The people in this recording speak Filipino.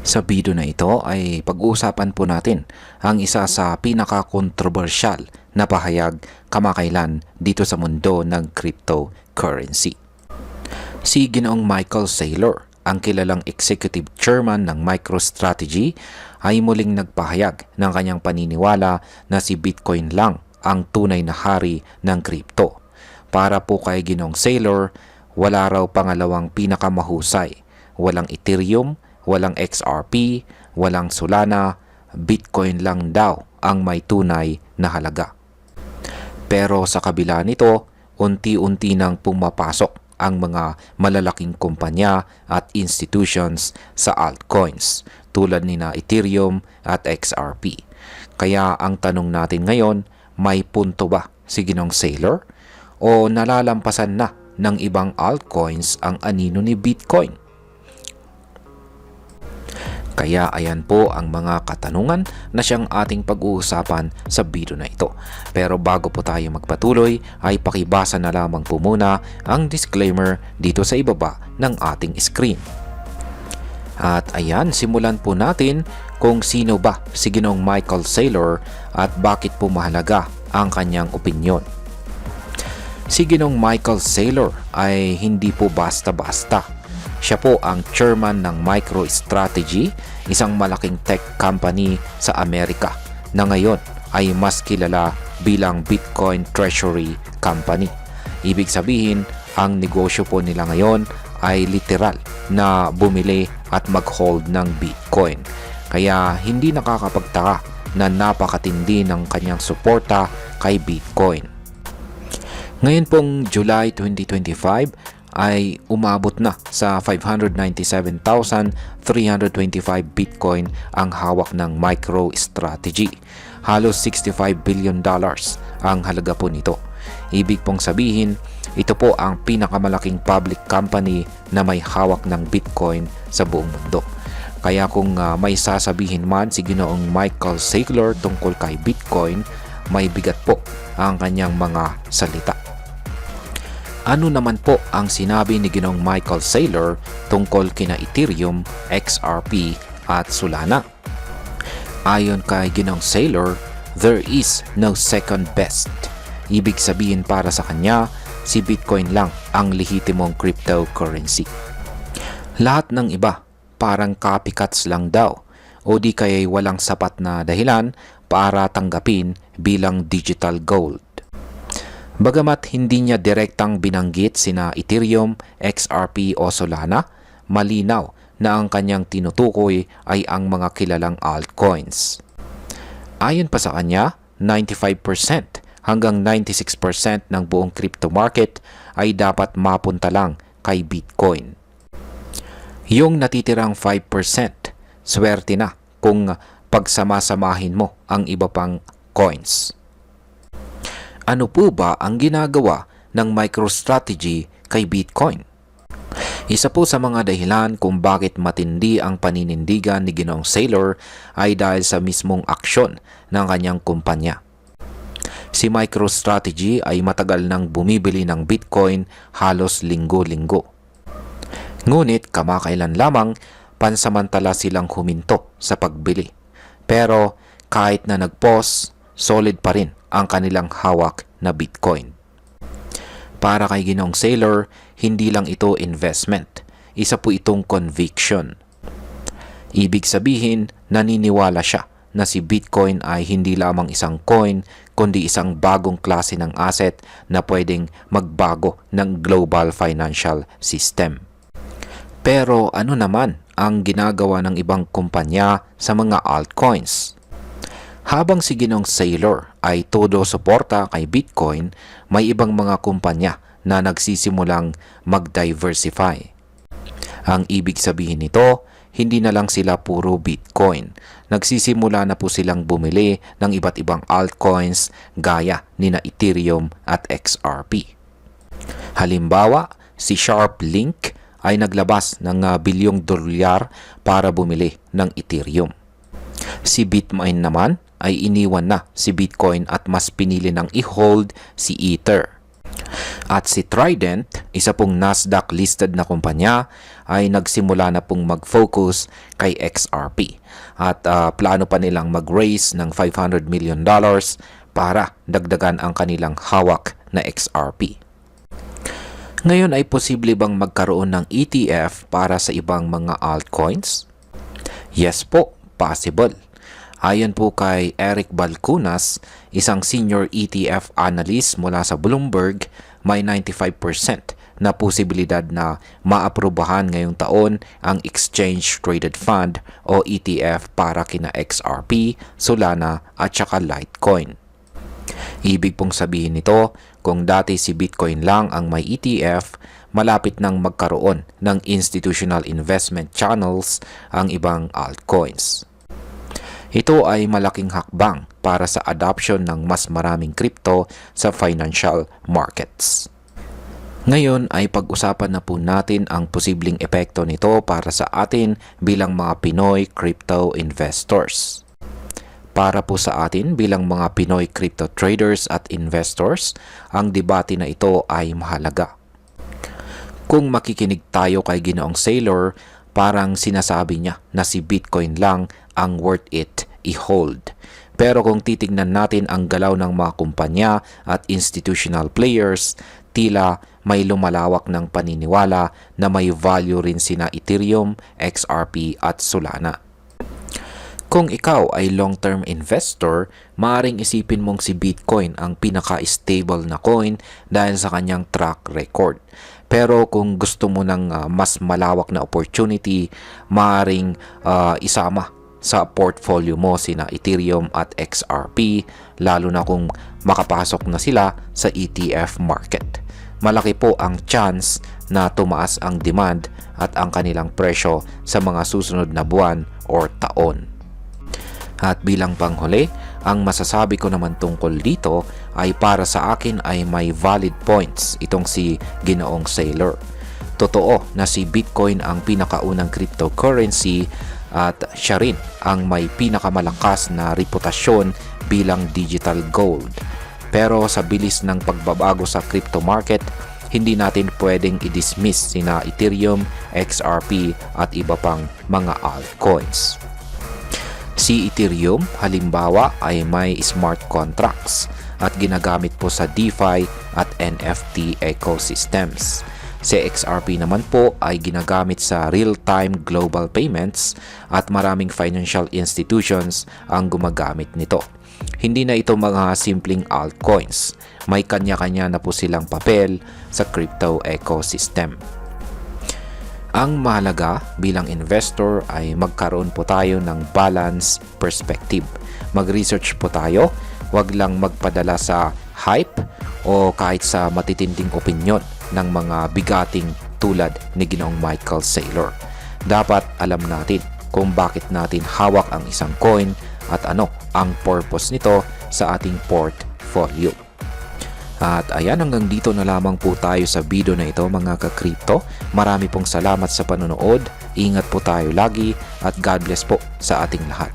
Sa video na ito ay pag-uusapan po natin ang isa sa pinaka-controversial na pahayag kamakailan dito sa mundo ng cryptocurrency. Si Ginoong Michael Saylor, ang kilalang executive chairman ng MicroStrategy, ay muling nagpahayag ng kanyang paniniwala na si Bitcoin lang ang tunay na hari ng crypto. Para po kay Ginoong Saylor, wala raw pangalawang pinakamahusay. Walang Ethereum, walang XRP, walang Solana, Bitcoin lang daw ang may tunay na halaga. Pero sa kabila nito, unti-unti nang pumapasok ang mga malalaking kumpanya at institutions sa altcoins tulad ni na Ethereum at XRP. Kaya ang tanong natin ngayon, may punto ba si Ginoong Saylor o nalalampasan na ng ibang altcoins ang anino ni Bitcoin? Kaya ayan po ang mga katanungan na siyang ating pag-uusapan sa video na ito. Pero bago po tayo magpatuloy ay pakibasa na lamang po muna ang disclaimer dito sa ibaba ng ating screen. At ayan, simulan po natin kung sino ba si Ginoong Michael Saylor at bakit po mahalaga ang kanyang opinyon. Si Ginoong Michael Saylor ay hindi po basta-basta. Siya po ang chairman ng MicroStrategy, isang malaking tech company sa Amerika na ngayon ay mas kilala bilang Bitcoin Treasury Company. Ibig sabihin, ang negosyo po nila ngayon ay literal na bumili at mag-hold ng Bitcoin. Kaya hindi nakakapagtaka na napakatindi ng kanyang suporta kay Bitcoin. Ngayon pong July 2025, ay umabot na sa 597,325 Bitcoin ang hawak ng MicroStrategy. Halos $65 billion ang halaga po nito. Ibig pong sabihin, ito po ang pinakamalaking public company na may hawak ng Bitcoin sa buong mundo. Kaya kung may sasabihin man si Ginoong Michael Saylor tungkol kay Bitcoin, may bigat po ang kanyang mga salita. Ano naman po ang sinabi ni Ginoong Michael Saylor tungkol kina Ethereum, XRP at Solana? Ayon kay Ginoong Saylor, there is no second best. Ibig sabihin para sa kanya, si Bitcoin lang ang lehitimong cryptocurrency. Lahat ng iba parang copycats lang daw o di kaya'y walang sapat na dahilan para tanggapin bilang digital gold. Bagamat hindi niya direktang binanggit sina Ethereum, XRP o Solana, malinaw na ang kanyang tinutukoy ay ang mga kilalang altcoins. Ayon pa sa kanya, 95% hanggang 96% ng buong crypto market ay dapat mapunta lang kay Bitcoin. Yung natitirang 5%, swerte na kung pagsama-samahin mo ang iba pang coins. Ano po ba ang ginagawa ng MicroStrategy kay Bitcoin? Isa po sa mga dahilan kung bakit matindi ang paninindigan ni Ginoong Saylor ay dahil sa mismong aksyon ng kanyang kumpanya. Si MicroStrategy ay matagal nang bumibili ng Bitcoin halos linggo-linggo. Ngunit kamakailan lamang pansamantala silang huminto sa pagbili. Pero kahit na nag-pause, solid pa rin ang kanilang hawak na Bitcoin. Para kay Ginoong Saylor, hindi lang ito investment. Isa po itong conviction. Ibig sabihin, naniniwala siya na si Bitcoin ay hindi lamang isang coin, kundi isang bagong klase ng asset na pwedeng magbago ng global financial system. Pero ano naman ang ginagawa ng ibang kumpanya sa mga altcoins? Habang si Ginoong Saylor ay todo suporta kay Bitcoin, may ibang mga kumpanya na nagsisimulang mag-diversify. Ang ibig sabihin nito, hindi na lang sila puro Bitcoin. Nagsisimula na po silang bumili ng iba't ibang altcoins gaya ni na Ethereum at XRP. Halimbawa, si SharpLink ay naglabas ng bilyong dolyar para bumili ng Ethereum. Si Bitmain naman ay iniwan na si Bitcoin at mas pinili ng i-hold si Ether. At si Trident, isa pong Nasdaq listed na kumpanya, ay nagsimula na pong mag-focus kay XRP. At plano pa nilang mag-raise ng $500 million para dagdagan ang kanilang hawak na XRP. Ngayon ay posible bang magkaroon ng ETF para sa ibang mga altcoins? Yes po, possible. Ayon po kay Eric Balcunas, isang senior ETF analyst mula sa Bloomberg, may 95% na posibilidad na maaprubahan ngayong taon ang Exchange Traded Fund o ETF para kina XRP, Solana at saka Litecoin. Ibig pong sabihin nito, kung dati si Bitcoin lang ang may ETF, malapit nang magkaroon ng institutional investment channels ang ibang altcoins. Ito ay malaking hakbang para sa adoption ng mas maraming crypto sa financial markets. Ngayon ay pag-usapan na po natin ang posibleng epekto nito para sa atin bilang mga Pinoy crypto investors. Para po sa atin bilang mga Pinoy crypto traders at investors, ang debate na ito ay mahalaga. Kung makikinig tayo kay Ginoong Saylor, parang sinasabi niya na si Bitcoin lang ang worth it i-hold. Pero kung titignan natin ang galaw ng mga kumpanya at institutional players, tila may lumalawak ng paniniwala na may value rin sina Ethereum, XRP at Solana. Kung ikaw ay long-term investor, maaaring isipin mong si Bitcoin ang pinaka-stable na coin dahil sa kanyang track record. Pero kung gusto mo ng mas malawak na opportunity, maaaring isama sa portfolio mo sina Ethereum at XRP, lalo na kung makapasok na sila sa ETF market. Malaki po ang chance na tumaas ang demand at ang kanilang presyo sa mga susunod na buwan or taon. At bilang panghuli, ang masasabi ko naman tungkol dito ay para sa akin ay may valid points itong si Ginoong Saylor. Totoo na si Bitcoin ang pinakaunang cryptocurrency at siya rin ang may pinakamalakas na reputasyon bilang digital gold. Pero sa bilis ng pagbabago sa crypto market, hindi natin pwedeng i-dismiss sina Ethereum, XRP at iba pang mga altcoins. Si Ethereum, halimbawa, ay may smart contracts at ginagamit po sa DeFi at NFT ecosystems. Si XRP naman po ay ginagamit sa real-time global payments at maraming financial institutions ang gumagamit nito. Hindi na ito mga simpleng altcoins. May kanya-kanya na po silang papel sa crypto ecosystem. Ang mahalaga bilang investor ay magkaroon po tayo ng balance perspective. Mag-research po tayo, wag lang magpadala sa hype o kahit sa matitinding opinyon ng mga bigating tulad ni Ginoong Michael Saylor. Dapat alam natin kung bakit natin hawak ang isang coin at ano ang purpose nito sa ating portfolio. At ayan, hanggang dito na lamang po tayo sa video na ito mga ka-crypto. Marami pong salamat sa panonood. Ingat po tayo lagi at God bless po sa ating lahat.